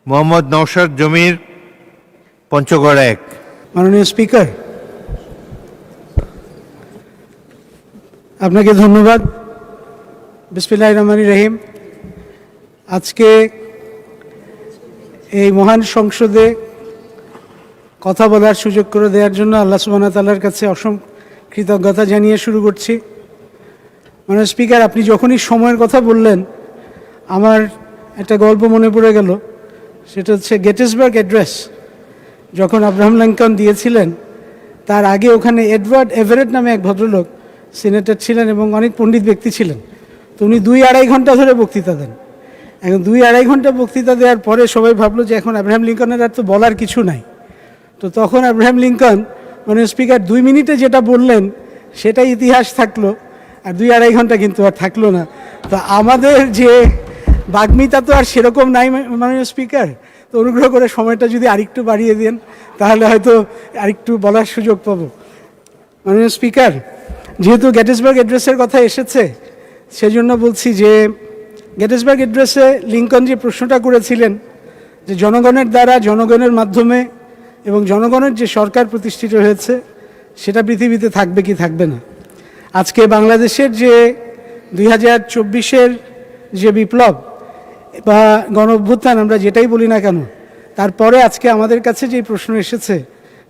মোহাম্মদ নওশাদ জমির, পঞ্চগড় ১। মাননীয় স্পিকার, আপনাকে ধন্যবাদ। বিসমিল্লাহির রহমানির রহিম। আজকে এই মহান সংসদে কথা বলার সুযোগ করে দেওয়ার জন্য আল্লাহ সুবহানাহু ওয়া তাআলার কাছে অসংখ্য কৃতজ্ঞতা জানিয়ে শুরু করছি। মাননীয় স্পিকার, আপনি যখনই সময়ের কথা বললেন আমার একটা গল্প মনে পড়ে গেল। সেটা হচ্ছে গেটিসবার্গ অ্যাড্রেস যখন আব্রাহাম লিঙ্কন দিয়েছিলেন, তার আগে ওখানে এডওয়ার্ড এভারেট নামে এক ভদ্রলোক সিনেটর ছিলেন এবং অনেক পণ্ডিত ব্যক্তি ছিলেন। তো উনি 2-2.5 ঘন্টা ধরে বক্তৃতা দেন। এখন 2-2.5 ঘন্টা বক্তৃতা দেওয়ার পরে সবাই ভাবলো যে এখন আব্রাহাম লিঙ্কনের আর তো বলার কিছু নাই। তো তখন আব্রাহাম লিঙ্কন স্পিকার 2 মিনিটে যেটা বললেন সেটাই ইতিহাস থাকলো, আর 2-2.5 ঘন্টা কিন্তু আর থাকলো না। তো আমাদের যে বাগ্মিতা তো আর সেরকম নাই মাননীয় স্পিকার। তো অনুগ্রহ করে সময়টা যদি আরেকটু বাড়িয়ে দেন তাহলে হয়তো আরেকটু বলার সুযোগ পাবো। মাননীয় স্পিকার, যেহেতু গেটিসবার্গ অ্যাড্রেসের কথা এসেছে সেজন্য বলছি যে গেটিসবার্গ অ্যাড্রেসে লিঙ্কন যে প্রশ্নটা করেছিলেন যে জনগণের দ্বারা, জনগণের মাধ্যমে এবং জনগণের যে সরকার প্রতিষ্ঠিত হয়েছে সেটা পৃথিবীতে থাকবে কি থাকবে না। আজকে বাংলাদেশের যে 2024-এর যে বিপ্লব বা গণ অভ্যুত্থান আমরা যেটাই বলি না কেন, তারপরে আজকে আমাদের কাছে যে প্রশ্ন এসেছে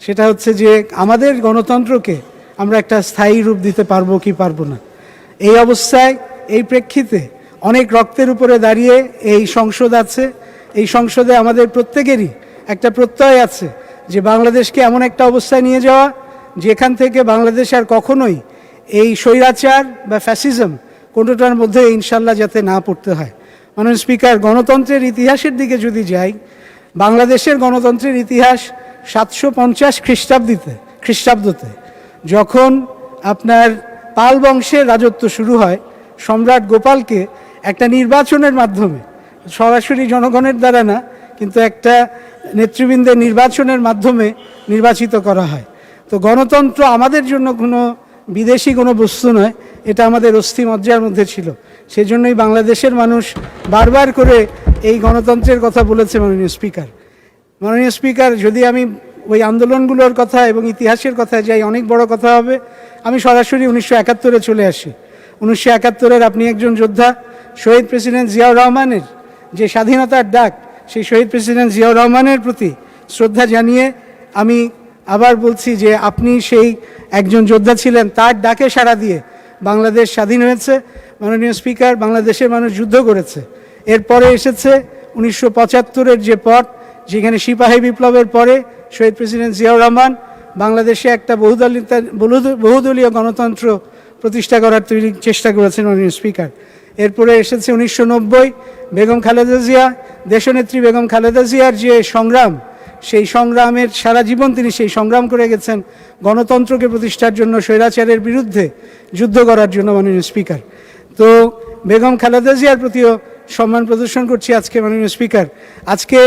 সেটা হচ্ছে যে আমাদের গণতন্ত্রকে আমরা একটা স্থায়ী রূপ দিতে পারবো কি পারবো না। এই অবস্থায়, এই প্রেক্ষিতে অনেক রক্তের উপরে দাঁড়িয়ে এই সংসদ আছে। এই সংসদে আমাদের প্রত্যেকেরই একটা প্রত্যয় আছে যে বাংলাদেশকে এমন একটা অবস্থায় নিয়ে যাওয়া যেখান থেকে বাংলাদেশ আর কখনোই এই স্বৈরাচার বা ফ্যাসিজম কোনোটার মধ্যে ইনশাল্লাহ যাতে না পড়তে হয়। মাননীয় স্পিকার, গণতন্ত্রের ইতিহাসের দিকে যদি যাই, বাংলাদেশের গণতন্ত্রের ইতিহাস 750 খ্রিস্টাব্দতে যখন আপনার পাল বংশের রাজত্ব শুরু হয়, সম্রাট গোপালকে একটা নির্বাচনের মাধ্যমে, সরাসরি জনগণের দ্বারা না কিন্তু একটা নেতৃবৃন্দের নির্বাচনের মাধ্যমে নির্বাচিত করা হয়। তো গণতন্ত্র আমাদের জন্য কোনো বিদেশি কোনো বস্তু নয়, এটা আমাদের অস্থিমজ্জার মধ্যে ছিল। সেজন্যই বাংলাদেশের মানুষ বারবার করে এই গণতন্ত্রের কথা বলেছে। মাননীয় স্পিকার, যদি আমি ওই আন্দোলনগুলোর কথা এবং ইতিহাসের কথা যাই, অনেক বড় কথা হবে। আমি সরাসরি 1971-এ চলে আসি। 1971-এর আপনি একজন যোদ্ধা, শহীদ প্রেসিডেন্ট জিয়াউর রহমানের যে স্বাধীনতার ডাক, সেই শহীদ প্রেসিডেন্ট জিয়াউর রহমানের প্রতি শ্রদ্ধা জানিয়ে আমি আবার বলছি যে আপনি সেই একজন যোদ্ধা ছিলেন, তার ডাকে সাড়া দিয়ে বাংলাদেশ স্বাধীন হয়েছে। মাননীয় স্পিকার, বাংলাদেশের মানুষ যুদ্ধ করেছে। এরপরে এসেছে 1975-এর যে পথ, যেখানে সিপাহী বিপ্লবের পরে শহীদ প্রেসিডেন্ট জিয়াউর রহমান বাংলাদেশে একটা বহুদলীয় গণতন্ত্র প্রতিষ্ঠা করার চেষ্টা করেছেন। মাননীয় স্পিকার, এরপরে এসেছে 1990 বেগম খালেদা জিয়া, দেশনেত্রী বেগম খালেদা জিয়ার যে সংগ্রাম, সেই সংগ্রামের সারা জীবন তিনি সেই সংগ্রাম করে গেছেন গণতন্ত্রকে প্রতিষ্ঠার জন্য, স্বৈরাচারের বিরুদ্ধে যুদ্ধ করার জন্য। মাননীয় স্পিকার, তো বেগম খালেদা জিয়ার প্রতিও সম্মান প্রদর্শন করছি আজকে। মাননীয় স্পিকার, আজকে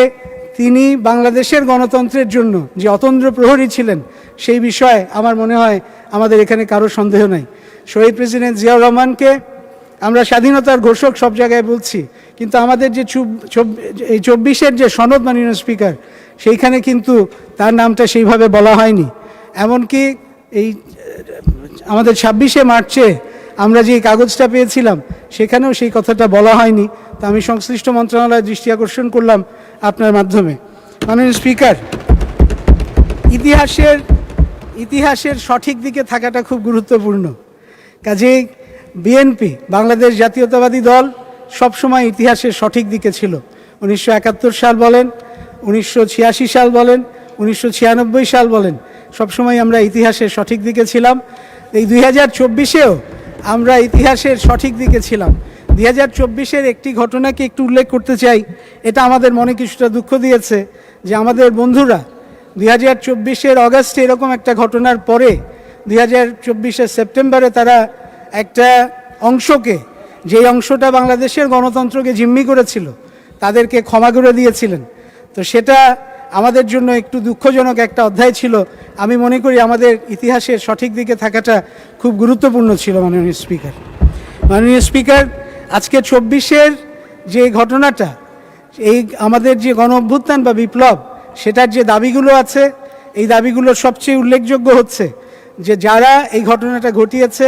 তিনি বাংলাদেশের গণতন্ত্রের জন্য যে অতন্দ্র প্রহরী ছিলেন সেই বিষয়ে আমার মনে হয় আমাদের এখানে কারো সন্দেহ নাই। শহীদ প্রেসিডেন্ট জিয়াউর রহমানকে আমরা স্বাধীনতার ঘোষক সব জায়গায় বলছি, কিন্তু আমাদের যে 24-এর যে সনদ, মাননীয় স্পিকার, সেইখানে কিন্তু তার নামটা সেইভাবে বলা হয়নি। এমনকি এই আমাদের 26শে মার্চে আমরা যে কাগজটা পেয়েছিলাম সেখানেও সেই কথাটা বলা হয়নি। তো আমি সংশ্লিষ্ট মন্ত্রণালয়ের দৃষ্টি আকর্ষণ করলাম আপনার মাধ্যমে। মাননীয় স্পিকার, ইতিহাসের সঠিক দিকে থাকাটা খুব গুরুত্বপূর্ণ। কাজেই বিএনপি, বাংলাদেশ জাতীয়তাবাদী দল, সবসময় ইতিহাসের সঠিক দিকে ছিল। 1971 সাল বলেন, 1986 সাল বলেন, 1996 সাল বলেন, সবসময় আমরা ইতিহাসের সঠিক দিকে ছিলাম। এই 2024-এও আমরা ইতিহাসের সঠিক দিকে ছিলাম। 2024-এর একটি ঘটনাকে একটু উল্লেখ করতে চাই। এটা আমাদের মনে কিছুটা দুঃখ দিয়েছে যে আমাদের বন্ধুরা 2024-এর অগাস্টে এরকম একটা ঘটনার পরে 2024-এর সেপ্টেম্বরে তারা একটা অংশকে, যেই অংশটা বাংলাদেশের গণতন্ত্রকে জিম্মি করেছিল, তাদেরকে ক্ষমা করে দিয়েছিলেন। তো সেটা আমাদের জন্য একটু দুঃখজনক একটা অধ্যায় ছিল। আমি মনে করি আমাদের ইতিহাসের সঠিক দিকে থাকাটা খুব গুরুত্বপূর্ণ ছিল। মাননীয় স্পিকার, আজকে 24-এর যে ঘটনাটা, এই আমাদের যে গণ অভ্যুত্থান বা বিপ্লব, সেটার যে দাবিগুলো আছে, এই দাবিগুলোর সবচেয়ে উল্লেখযোগ্য হচ্ছে যে যারা এই ঘটনাটা ঘটিয়েছে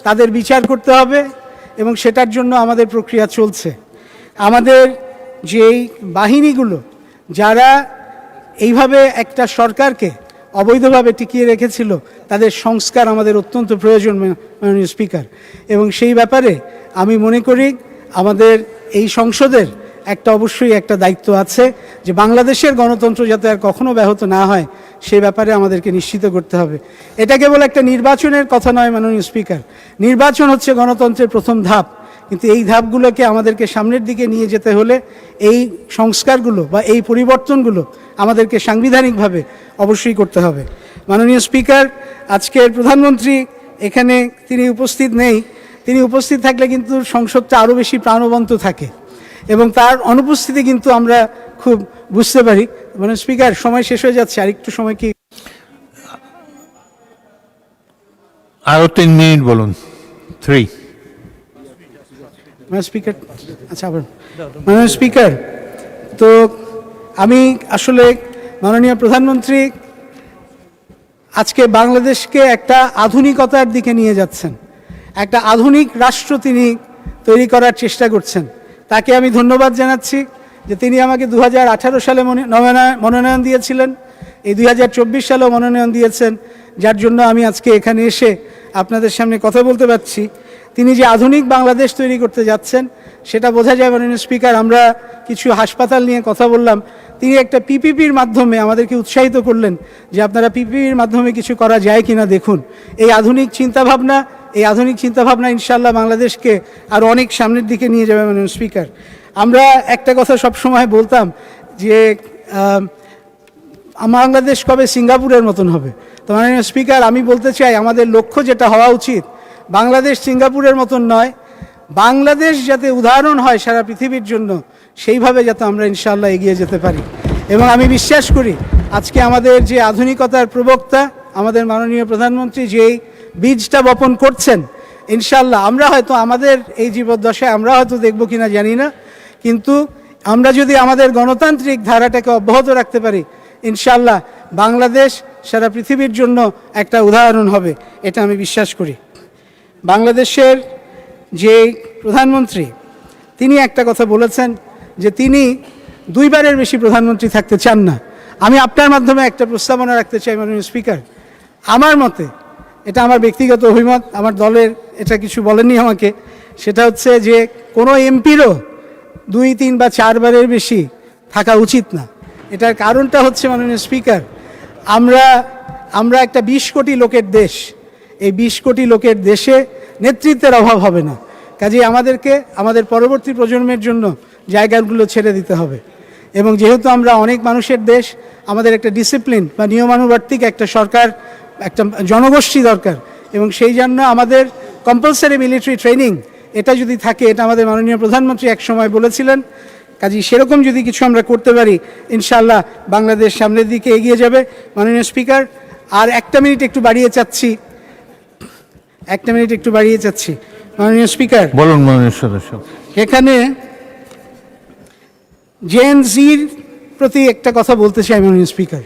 তাদের বিচার করতে হবে, এবং সেটার জন্য আমাদের প্রক্রিয়া চলছে। আমাদের যেই বাহিনীগুলো যারা এইভাবে একটা সরকারকে অবৈধভাবে টিকিয়ে রেখেছিল, তাদের সংস্কার আমাদের অত্যন্ত প্রয়োজন মাননীয় স্পিকার। এবং সেই ব্যাপারে আমি মনে করি আমাদের এই সংসদের অবশ্যই একটা দায়িত্ব আছে যে বাংলাদেশের গণতন্ত্র যাতে আর কখনো ব্যাহত না হয় সেই ব্যাপারে আমাদেরকে নিশ্চিত করতে হবে। এটা কেবল একটা নির্বাচনের কথা নয় মাননীয় স্পিকার, নির্বাচন হচ্ছে গণতন্ত্রের প্রথম ধাপ, কিন্তু এই ধাপগুলোকে আমাদেরকে সামনের দিকে নিয়ে যেতে হলে এই সংস্কারগুলো বা এই পরিবর্তনগুলো আমাদেরকে সাংবিধানিকভাবে অবশ্যই করতে হবে। মাননীয় স্পিকার, আজকের প্রধানমন্ত্রী এখানে তিনি উপস্থিত নেই, তিনি উপস্থিত থাকলে কিন্তু সংসদটা আরও বেশি প্রাণবন্ত থাকে, এবং তার অনুপস্থিতি কিন্তু আমরা খুব বুঝতে পারি। মানে স্পিকার, সময় শেষ হয়ে যাচ্ছে, আরেকটু সময় কি? আরো 3 মিনিট বলুন। 3। স্পিকার, আচ্ছা আবার মাননীয় স্পিকার, তো আমি আসলে মাননীয় প্রধানমন্ত্রী আজকে বাংলাদেশকে একটা আধুনিকতার দিকে নিয়ে যাচ্ছেন, একটা আধুনিক রাষ্ট্র তিনি তৈরি করার চেষ্টা করছেন। তাকে আমি ধন্যবাদ জানাচ্ছি যে তিনি আমাকে 2018 সালে মনোনয়ন দিয়েছিলেন, এই 2024 সালেও মনোনয়ন দিয়েছেন, যার জন্য আমি আজকে এখানে এসে আপনাদের সামনে কথা বলতে পারছি। তিনি যে আধুনিক বাংলাদেশ তৈরি করতে যাচ্ছেন সেটা বোঝা যায় মাননীয় স্পিকার। আমরা কিছু হাসপাতাল নিয়ে কথা বললাম, তিনি একটা পিপিপির মাধ্যমে আমাদেরকে উৎসাহিত করলেন যে আপনারা পিপিপির মাধ্যমে কিছু করা যায় কিনা দেখুন। এই আধুনিক চিন্তাভাবনা ইনশাআল্লাহ বাংলাদেশকে আরও অনেক সামনের দিকে নিয়ে যাবে মাননীয় স্পিকার। আমরা একটা কথা সবসময় বলতাম যে বাংলাদেশ কবে সিঙ্গাপুরের মতন হবে। তো মাননীয় স্পিকার, আমি বলতে চাই আমাদের লক্ষ্য যেটা হওয়া উচিত, বাংলাদেশ সিঙ্গাপুরের মতন নয়, বাংলাদেশ যাতে উদাহরণ হয় সারা পৃথিবীর জন্য, সেইভাবে যাতে আমরা ইনশাআল্লাহ এগিয়ে যেতে পারি। এবং আমি বিশ্বাস করি আজকে আমাদের যে আধুনিকতার প্রবক্তা আমাদের মাননীয় প্রধানমন্ত্রী যেই বীজটা বপন করছেন, ইনশাআল্লাহ আমরা হয়তো আমাদের এই জীবদ্দশায় আমরা হয়তো দেখব কিনা জানি না, কিন্তু আমরা যদি আমাদের গণতান্ত্রিক ধারাটাকে অব্যাহত রাখতে পারি, ইনশাআল্লাহ বাংলাদেশ সারা পৃথিবীর জন্য একটা উদাহরণ হবে, এটা আমি বিশ্বাস করি। বাংলাদেশের যে প্রধানমন্ত্রী তিনি একটা কথা বলেছেন যে তিনি 2 বারের বেশি প্রধানমন্ত্রী থাকতে চান না। আমি আপনার মাধ্যমে একটা প্রস্তাবনা রাখতে চাই মাননীয় স্পিকার। আমার মতে, এটা আমার ব্যক্তিগত অভিমত, আমার দলের এটা কিছু বলেননি আমাকে, সেটা হচ্ছে যে কোনো এমপিরও 2, 3 বা 4 বারের বেশি থাকা উচিত না। এটার কারণটা হচ্ছে মাননীয় স্পিকার, আমরা একটা 20 কোটি লোকের দেশ, এই 20 কোটি লোকের দেশে নেতৃত্বের অভাব হবে না। কাজেই আমাদেরকে আমাদের পরবর্তী প্রজন্মের জন্য জায়গাগুলো ছেড়ে দিতে হবে। এবং যেহেতু আমরা অনেক মানুষের দেশ, আমাদের একটা ডিসিপ্লিন বা নিয়মানুবর্তিক একটা সরকার, একটা জনগোষ্ঠী দরকার, এবং সেই জন্য আমাদের কম্পালসারি মিলিটারি ট্রেনিং এটা যদি থাকে, এটা আমাদের মাননীয় প্রধানমন্ত্রী এক সময় বলেছিলেন। কাজেই সেরকম যদি কিছু আমরা করতে পারি, ইনশাআল্লাহ বাংলাদেশ সামনের দিকে এগিয়ে যাবে। মাননীয় স্পিকার, আর 1 মিনিট একটু বাড়িয়ে চাচ্ছি, 1 মিনিট একটু বাড়িয়ে চাচ্ছি মাননীয় স্পিকার। বলুন মাননীয় সদস্য। এখানে জেন জির প্রতি একটা কথা বলতে চাই মাননীয় স্পিকার।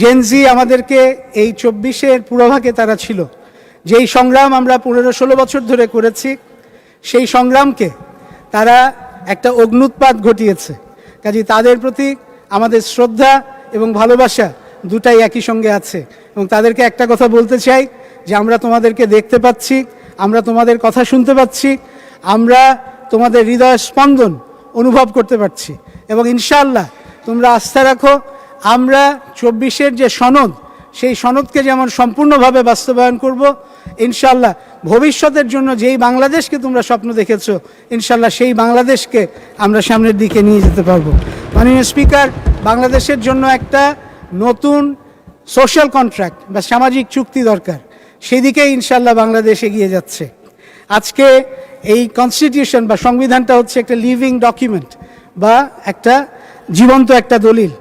জেন জি আমাদেরকে এই 24-এর পুরোভাগে তারা ছিল, যেই সংগ্রাম আমরা 15-16 বছর ধরে করেছি, সেই সংগ্রামকে তারা একটা অগ্ন্যুৎপাত ঘটিয়েছে। কাজে তাদের প্রতি আমাদের শ্রদ্ধা এবং ভালোবাসা দুটাই একই সঙ্গে আছে। এবং তাদেরকে একটা কথা বলতে চাই যে আমরা তোমাদেরকে দেখতে পাচ্ছি, আমরা তোমাদের কথা শুনতে পাচ্ছি, আমরা তোমাদের হৃদয় স্পন্দন অনুভব করতে পারছি, এবং ইনশাআল্লাহ তোমরা আস্থা রাখো, আমরা 24-এর যে সনদ, সেই সনদকে যেমন সম্পূর্ণভাবে বাস্তবায়ন করব, ইনশাআল্লাহ ভবিষ্যতের জন্য যেই বাংলাদেশকে তোমরা স্বপ্ন দেখেছো, ইনশাআল্লাহ সেই বাংলাদেশকে আমরা সামনের দিকে নিয়ে যেতে পারবো। মাননীয় স্পিকার, বাংলাদেশের জন্য একটা নতুন সোশ্যাল কন্ট্রাক্ট বা সামাজিক চুক্তি দরকার, সেদিকেই ইনশাআল্লাহ বাংলাদেশ এগিয়ে যাচ্ছে। আজকে এই কনস্টিটিউশন বা সংবিধানটা হচ্ছে একটা লিভিং ডকুমেন্ট বা একটা জীবন্ত একটা দলিল।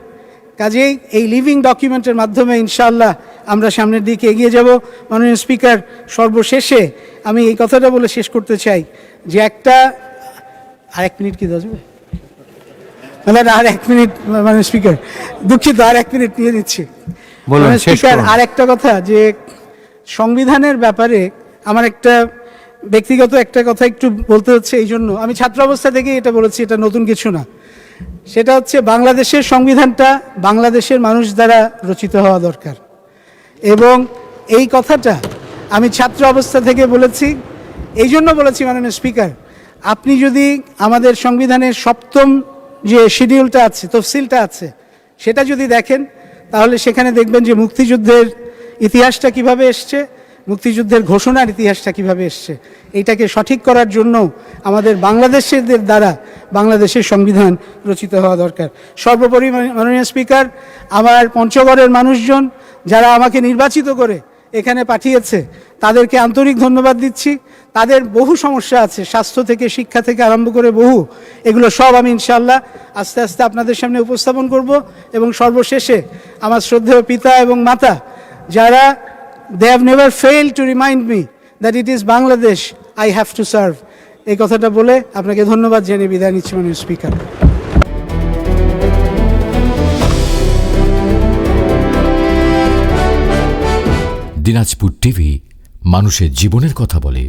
কাজেই এই লিভিং ডকুমেন্টের মাধ্যমে ইনশাআল্লাহ আমরা সামনের দিকে এগিয়ে যাব। মাননীয় স্পিকার, সর্বশেষে আমি এই কথাটা বলে শেষ করতে চাই যে আর 1 মিনিট কি দেওয়া যাবে? মানে আর 1 মিনিট, মানে স্পিকার দুঃখিত, আর 1 মিনিট নিয়ে নিচ্ছি। বলুন, মানে শেষ স্পিকার, করুন। আর একটা কথা, যে সংবিধানের ব্যাপারে আমার একটা ব্যক্তিগত একটা কথা একটু বলতে হচ্ছে। এই জন্য আমি ছাত্র অবস্থা থেকে এটা বলেছি, এটা নতুন কিছু না। সেটা হচ্ছে বাংলাদেশের সংবিধানটা বাংলাদেশের মানুষ দ্বারা রচিত হওয়া দরকার, এবং এই কথাটা আমি ছাত্র অবস্থা থেকে বলেছি। এই জন্য বলেছি মাননীয় স্পিকার, আপনি যদি আমাদের সংবিধানের 7ম যে শিডিউলটা আছে, তফসিলটা আছে, সেটা যদি দেখেন, তাহলে সেখানে দেখবেন যে মুক্তিযুদ্ধের ইতিহাসটা কিভাবে এসছে, মুক্তিযুদ্ধের ঘোষণার ইতিহাসটা কিভাবে এসছে। এইটাকে সঠিক করার জন্য আমাদের বাংলাদেশিদের দ্বারা বাংলাদেশের সংবিধান রচিত হওয়া দরকার। সর্বোপরি মাননীয় স্পিকার, আমার পঞ্চগড়ের মানুষজন যারা আমাকে নির্বাচিত করে এখানে পাঠিয়েছে, তাদেরকে আন্তরিক ধন্যবাদ দিচ্ছি। তাদের বহু সমস্যা আছে, স্বাস্থ্য থেকে, শিক্ষা থেকে আরম্ভ করে বহু, এগুলো সব আমি ইনশাআল্লাহ আস্তে আস্তে আপনাদের সামনে উপস্থাপন করব। এবং সর্বশেষে আমার শ্রদ্ধেয় পিতা এবং মাতা, যারা they have never failed to remind me that it is Bangladesh I have to serve, এই কথাটা বলে আপনাকে ধন্যবাদ জানিয়ে বিদায় নিচ্ছি মাননীয় স্পিকার। দিনাজপুর টিভি, মানুষের জীবনের কথা বলে।